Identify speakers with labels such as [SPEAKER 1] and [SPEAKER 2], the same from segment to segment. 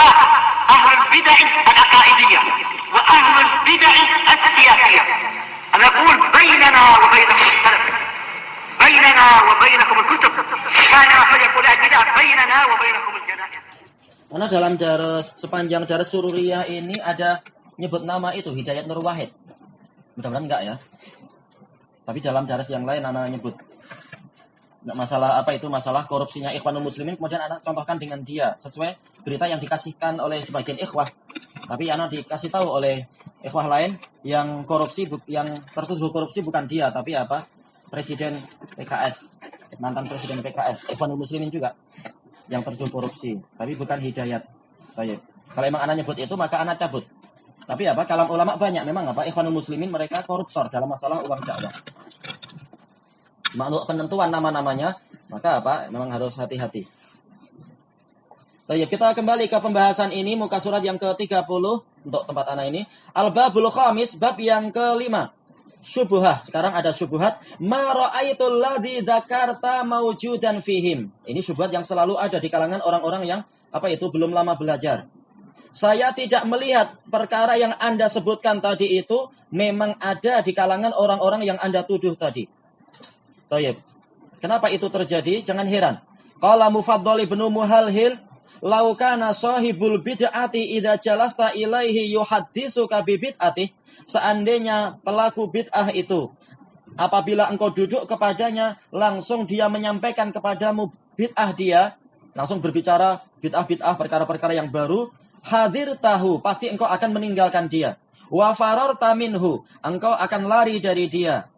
[SPEAKER 1] شبهات أهل البدع العقائدية وأهل البدع السياسية. أنا أقول بيننا وبينكم السلف، بيننا وبينكم الكتب، كان فيقول البدع بيننا وبينكم الجنائز.
[SPEAKER 2] Karena dalam sepanjang darah sururiyah ini ada nyebut nama itu Hidayat Nur Wahid. Mudah-mudahan enggak ya. Tapi dalam darah yang lain anak nyebut masalah apa itu, masalah korupsinya Ikhwanul Muslimin, kemudian anak contohkan dengan dia sesuai berita yang dikasihkan oleh sebagian ikhwah. Tapi anak dikasih tahu oleh ikhwah lain yang korupsi, yang tertuduh korupsi bukan dia, tapi apa? Presiden PKS, mantan presiden PKS, Ikhwanul Muslimin juga yang tertuduh korupsi, tapi bukan Hidayat. Baik. Kalau emang anak nyebut itu maka anak cabut. Tapi apa? Kalam ulama banyak memang apa? Ikhwanul Muslimin mereka koruptor dalam masalah uang dakwah. Untuk penentuan nama-namanya, maka apa? Memang harus hati-hati. Baik, kita kembali ke pembahasan ini, muka surat yang ke-30 untuk tempat anak ini. Al-Babul Khamis, bab yang ke-5. Syubuhah. Sekarang ada syubuhat. Ma ra'aitul ladzi dzakarta maujudan fihim. Ini syubuhat yang selalu ada di kalangan orang-orang yang apa itu belum lama belajar. Saya tidak melihat perkara yang Anda sebutkan tadi itu memang ada di kalangan orang-orang yang Anda tuduh tadi. Tayyib. Kenapa itu terjadi? Jangan heran. Qala Mufaddal ibnu Muhalhil, "Lau kana sahibul bid'ati idza jalasta ilaihi yuhadditsuka bi bid'ati." Seandainya pelaku bid'ah itu apabila engkau duduk kepadanya langsung dia menyampaikan kepadamu bid'ah dia, langsung berbicara bid'ah-bid'ah perkara-perkara yang baru, hadir tahu, pasti engkau akan meninggalkan dia. Wa fararta minhu, engkau akan lari dari dia.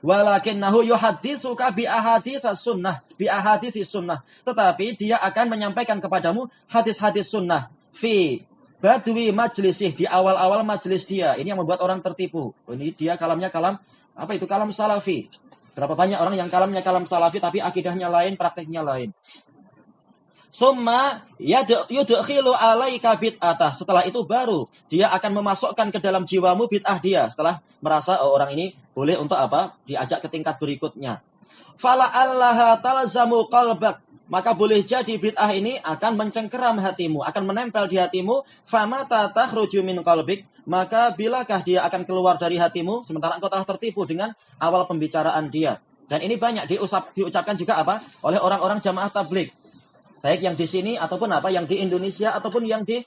[SPEAKER 2] Walakinnahu yuhadditsuka bi ahadits sunnah, bi ahadits sunnah. Tetapi dia akan menyampaikan kepadamu hadis-hadis sunnah fi badwi majlisih, di awal-awal majlis dia. Ini yang membuat orang tertipu. Ini dia kalamnya kalam apa itu? Kalam salafi. Berapa banyak orang yang kalamnya kalam salafi tapi akidahnya lain, prakteknya lain. Summa yudkhilu alaika bid'atah. Setelah itu baru dia akan memasukkan ke dalam jiwamu bid'ah dia. Setelah merasa orang ini boleh untuk apa? Diajak ke tingkat berikutnya. Fala allaha talzamu qalbak. Maka boleh jadi bid'ah ini akan mencengkeram hatimu, akan menempel di hatimu. Famata takhruju min qalbik. Maka bilakah dia akan keluar dari hatimu sementara engkau telah tertipu dengan awal pembicaraan dia. Dan ini banyak diucapkan juga apa? Oleh orang-orang jamaah tabligh. Baik yang di sini ataupun apa yang di Indonesia ataupun yang di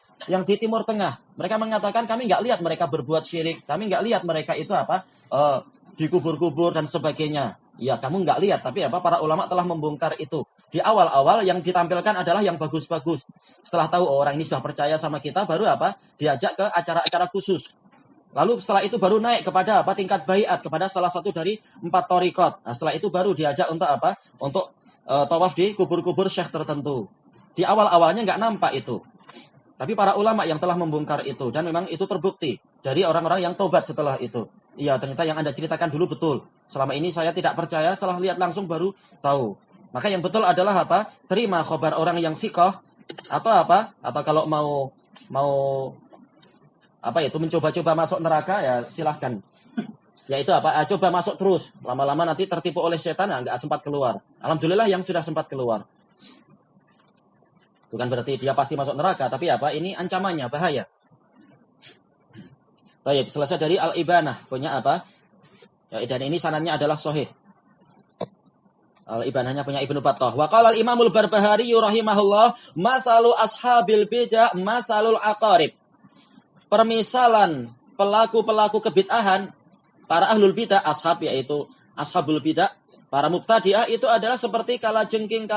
[SPEAKER 2] Timur Tengah. Mereka mengatakan kami nggak lihat mereka berbuat syirik, kami nggak lihat mereka itu apa dikubur-kubur dan sebagainya. Ya kamu nggak lihat, tapi apa para ulama telah membongkar itu. Di awal-awal yang ditampilkan adalah yang bagus-bagus. Setelah tahu orang ini sudah percaya sama kita, baru apa diajak ke acara-acara khusus. Lalu setelah itu baru naik kepada apa tingkat baiat kepada salah satu dari 4 thariqat. Nah setelah itu baru diajak untuk apa? Untuk tawaf di kubur-kubur syekh tertentu. Di awal-awalnya nggak nampak itu. Tapi para ulama yang telah membongkar itu. Dan memang itu terbukti dari orang-orang yang tobat setelah itu. Iya ternyata yang Anda ceritakan dulu betul. Selama ini saya tidak percaya, setelah lihat langsung baru tahu. Maka yang betul adalah apa? Terima khabar orang yang sikoh. Atau apa? Atau kalau mau apa itu mencoba-coba masuk neraka ya silahkan. Yaitu apa? Coba masuk terus. Lama-lama nanti tertipu oleh setan, nggak sempat keluar. Alhamdulillah yang sudah sempat keluar. Bukan berarti dia pasti masuk neraka, tapi apa? Ini ancamannya, bahaya. Baik, selesai dari Al-Ibanah. Punya apa? Ya, dan ini sanadnya adalah sahih. Al-Ibanahnya punya Ibnu Battah. Wa qala al-Imamul Barbahari rahimahullah, masalu ashabil bid'ah masalul aqarib. Permisalan pelaku-pelaku kebid'ahan, para ahlul bid'ah, ashab yaitu ashabul bid'ah, para mubtadi'ah itu adalah seperti kalajengking.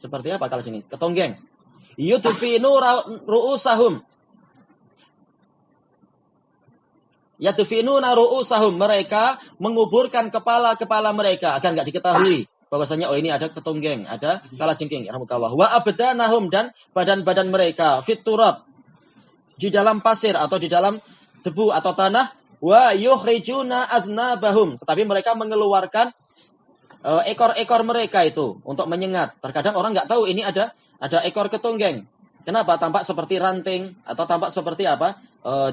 [SPEAKER 2] Seperti apa kalajengking? Ketonggeng. Yudfinu ru'usahum. Yadfinuna ru'usahum, mereka menguburkan kepala-kepala mereka agar enggak diketahui bahwasanya oh ini ada ketonggeng, ada kalajengking. Rahmukallah. Wa abdanahum, dan badan-badan mereka fit turab, di dalam pasir atau di dalam debu atau tanah. Wa yukhrijuna adnabahum, tetapi mereka mengeluarkan ekor-ekor mereka itu untuk menyengat. Terkadang orang enggak tahu ini ada ekor ketonggeng. Kenapa? Tampak seperti ranting atau tampak seperti apa?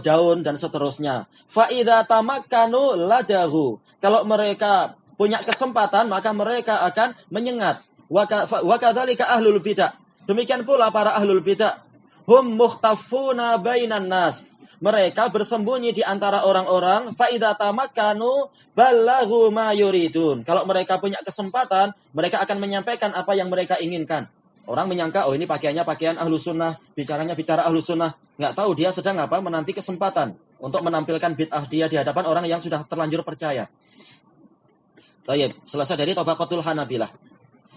[SPEAKER 2] Daun dan seterusnya. Fa idza tamakkanu ladahu. Kalau mereka punya kesempatan maka mereka akan menyengat. Wa kadzalika ahlul bidah. Demikian pula para ahlul bidah. hum muhtafuna bainan nas. Mereka bersembunyi di antara orang-orang, fa idza tamakkanu balaghu ma yuridun. Kalau mereka punya kesempatan, mereka akan menyampaikan apa yang mereka inginkan. Orang menyangka, oh ini pakaiannya pakaian ahlu sunnah, bicaranya bicara ahlu sunnah. Nggak tahu dia sedang apa, menanti kesempatan untuk menampilkan bid'ah dia di hadapan orang yang sudah terlanjur percaya. Baik, selesai dari Tabaqatul Hanabilah.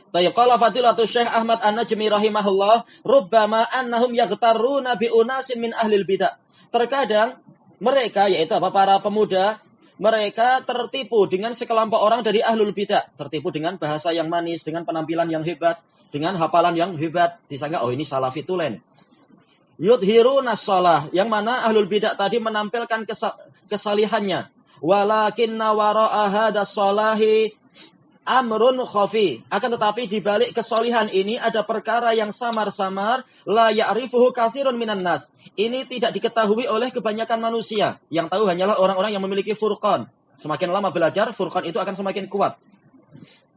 [SPEAKER 2] Tayyib, qala fadilatul Syekh Ahmad An-Najmi rahimahullah, rubbama annahum yaghtarruna bi unasin min ahlil bid'ah. Terkadang mereka, yaitu para pemuda, mereka tertipu dengan sekelompok orang dari ahlul bid'ah. Tertipu dengan bahasa yang manis, dengan penampilan yang hebat, dengan hafalan yang hebat. Disangka, oh ini salafi tulen. Yudhiruna shalah, yang mana ahlul bid'ah tadi menampilkan kesalihannya. Walakinna wara'a hadas salahi amrun khafi. Akan tetapi di balik kesolihan ini ada perkara yang samar-samar, la ya'rifuhu katsirun minan nas. Ini tidak diketahui oleh kebanyakan manusia. Yang tahu hanyalah orang-orang yang memiliki furqan. Semakin lama belajar, furqan itu akan semakin kuat.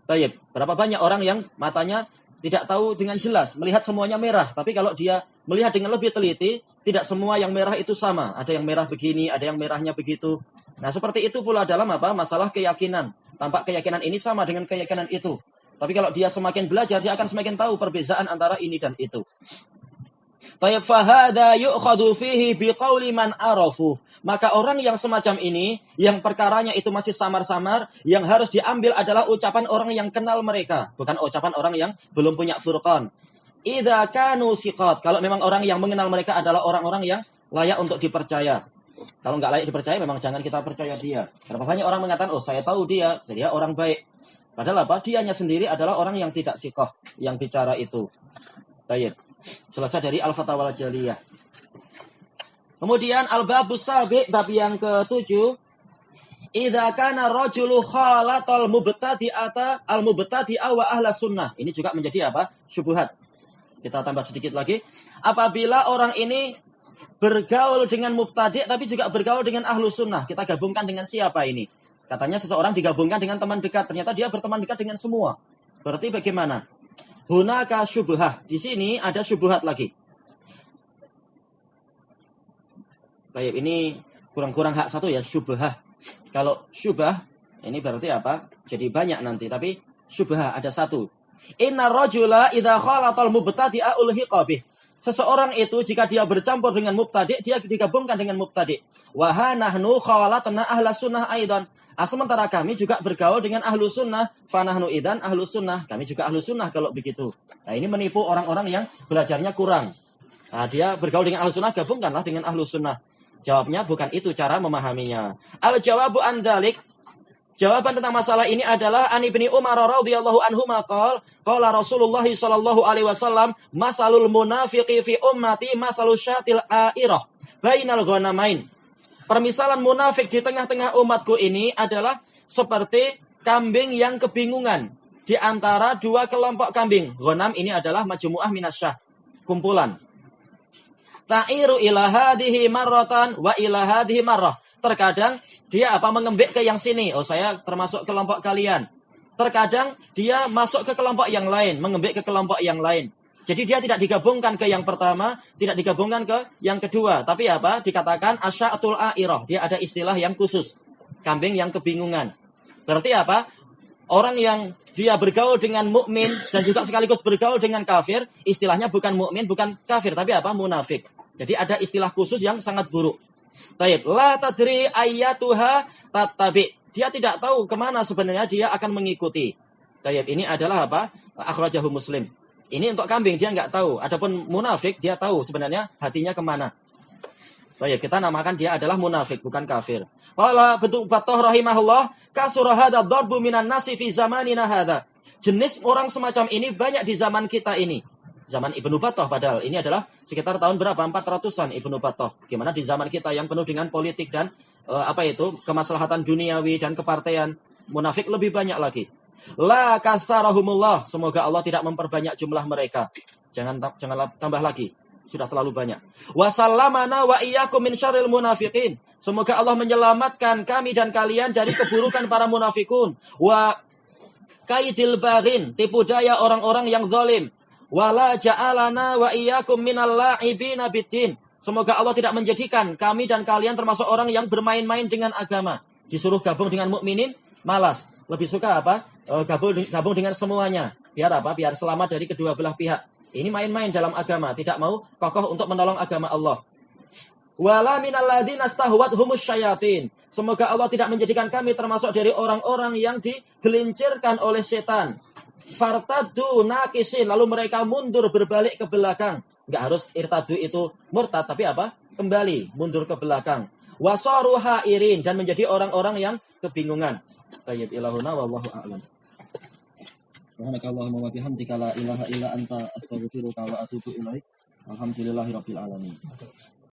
[SPEAKER 2] Baik, berapa banyak orang yang matanya tidak tahu dengan jelas, melihat semuanya merah. Tapi kalau dia melihat dengan lebih teliti, tidak semua yang merah itu sama. Ada yang merah begini, ada yang merahnya begitu. Nah, seperti itu pula dalam masalah keyakinan. Tampak keyakinan ini sama dengan keyakinan itu. Tapi kalau dia semakin belajar, dia akan semakin tahu perbedaan antara ini dan itu. Tayyib fahada yu'khadu fihi biqauli man arafu. Maka orang yang semacam ini, yang perkaranya itu masih samar-samar, yang harus diambil adalah ucapan orang yang kenal mereka. Bukan ucapan orang yang belum punya furqan. Idza kanu siqat. Kalau memang orang yang mengenal mereka adalah orang-orang yang layak untuk dipercaya. Kalau nggak layak dipercaya, memang jangan kita percaya dia. Berapa banyak orang mengatakan, oh saya tahu dia orang baik. Padahal dianya sendiri adalah orang yang tidak siqah, yang bicara itu. Baik. Selesai dari Al-Fatawa Al-Jaliyah. Kemudian Al-Babus Sabi, bab yang ke-7. Idza kana rajulu khalatal mubtadi'ata al-mubtadi'a wa ahla sunnah. Ini juga menjadi syubhat. Kita tambah sedikit lagi. Apabila orang ini bergaul dengan mubtadi' tapi juga bergaul dengan ahlu sunnah. Kita gabungkan dengan siapa ini? Katanya seseorang digabungkan dengan teman dekat. Ternyata dia berteman dekat dengan semua. Berarti bagaimana? Hunaka syubhah. Di sini ada syubhat lagi. Baik, ini kurang-kurang hak satu ya, syubhah. Kalau syubhah, ini berarti apa? Jadi banyak nanti. Tapi syubhah ada satu. Inna rajula idza khalatal mubtadi'a ulhiqa bih. Seseorang itu jika dia bercampur dengan mubtadi', dia digabungkan dengan mubtadi'. Wa nahnu khalatna ahla sunnah aidan. Sementara kami juga bergaul dengan ahlu sunnah. Fa nahnu idan ahlu sunnah. Kami juga ahlu sunnah kalau begitu. Nah, ini menipu orang-orang yang belajarnya kurang. Nah, dia bergaul dengan ahlu sunnah, gabungkanlah dengan ahlu sunnah. Jawabnya bukan itu cara memahaminya. Al-jawabu an dzalik. Jawaban tentang masalah ini adalah An Ibni Umar radhiyallahu anhu maqal qala Rasulullah sallallahu alaihi wasallam masalul munafiqi fi ummati masalus syatil airah bainal ghanamain. Permisalan munafik di tengah-tengah umatku ini adalah seperti kambing yang kebingungan di antara dua kelompok kambing. Ghanam ini adalah majmu'ah minasyah, kumpulan. Ta'iru ila hadhihi marratan wa ila hadhihi marrah. Terkadang dia mengembik ke yang sini. Oh, saya termasuk kelompok kalian. Terkadang dia masuk ke kelompok yang lain, mengembik ke kelompok yang lain. Jadi dia tidak digabungkan ke yang pertama, tidak digabungkan ke yang kedua. Tapi dikatakan asya'atul a'irah. Dia ada istilah yang khusus. Kambing yang kebingungan. Berarti orang yang dia bergaul dengan mukmin dan juga sekaligus bergaul dengan kafir, istilahnya bukan mukmin, bukan kafir, tapi munafik. Jadi ada istilah khusus yang sangat buruk. Taib, la tadri ayyatuha tattabi. Dia tidak tahu kemana sebenarnya dia akan mengikuti. Taib, ini adalah akhrajahu Muslim. Ini untuk kambing, dia nggak tahu. Adapun munafik, dia tahu sebenarnya hatinya kemana. Taib, kita namakan dia adalah munafik, bukan kafir. Wala betul Battah rahimahullah, kasura hadza darbu minan nasi fi zamanina hadza. Jenis orang semacam ini banyak di zaman kita ini. Zaman Ibnu Battah padahal ini adalah sekitar tahun berapa? 400-an Ibnu Battah. Gimana di zaman kita yang penuh dengan politik dan kemaslahatan duniawi dan kepartean. Munafik lebih banyak lagi. La kasarahumullah. Semoga Allah tidak memperbanyak jumlah mereka. Jangan tambah lagi. Sudah terlalu banyak. Wa sallamana wa iyyakum min syarril munafiqin. Semoga Allah menyelamatkan kami dan kalian dari keburukan para munafikun. Wa kaidil baghin. Tipu daya orang-orang yang zalim. Wala ja'alana wa iyyakum minal la'ibina biddin. Semoga Allah tidak menjadikan kami dan kalian termasuk orang yang bermain-main dengan agama. Disuruh gabung dengan mukminin, malas. Lebih suka apa? Gabung dengan semuanya. Biar apa? Biar selamat dari kedua belah pihak. Ini main-main dalam agama, tidak mau kokoh untuk menolong agama Allah. Wala minal ladzina stahwathumus syayatin. Semoga Allah tidak menjadikan kami termasuk dari orang-orang yang digelincirkan oleh setan. Fartaddu nakisin, lalu mereka mundur berbalik ke belakang. Enggak harus irtadu itu murtad, tapi apa? Kembali, mundur ke belakang. Wasaru hairin, dan menjadi orang-orang yang kebingungan. Tayyib ilahuna wallahu a'lam. Subhanakallahumma wa bihamdika la ilaha illa anta astaghfiruka wa atubu ilaik. Alhamdulillahirabbil alamin.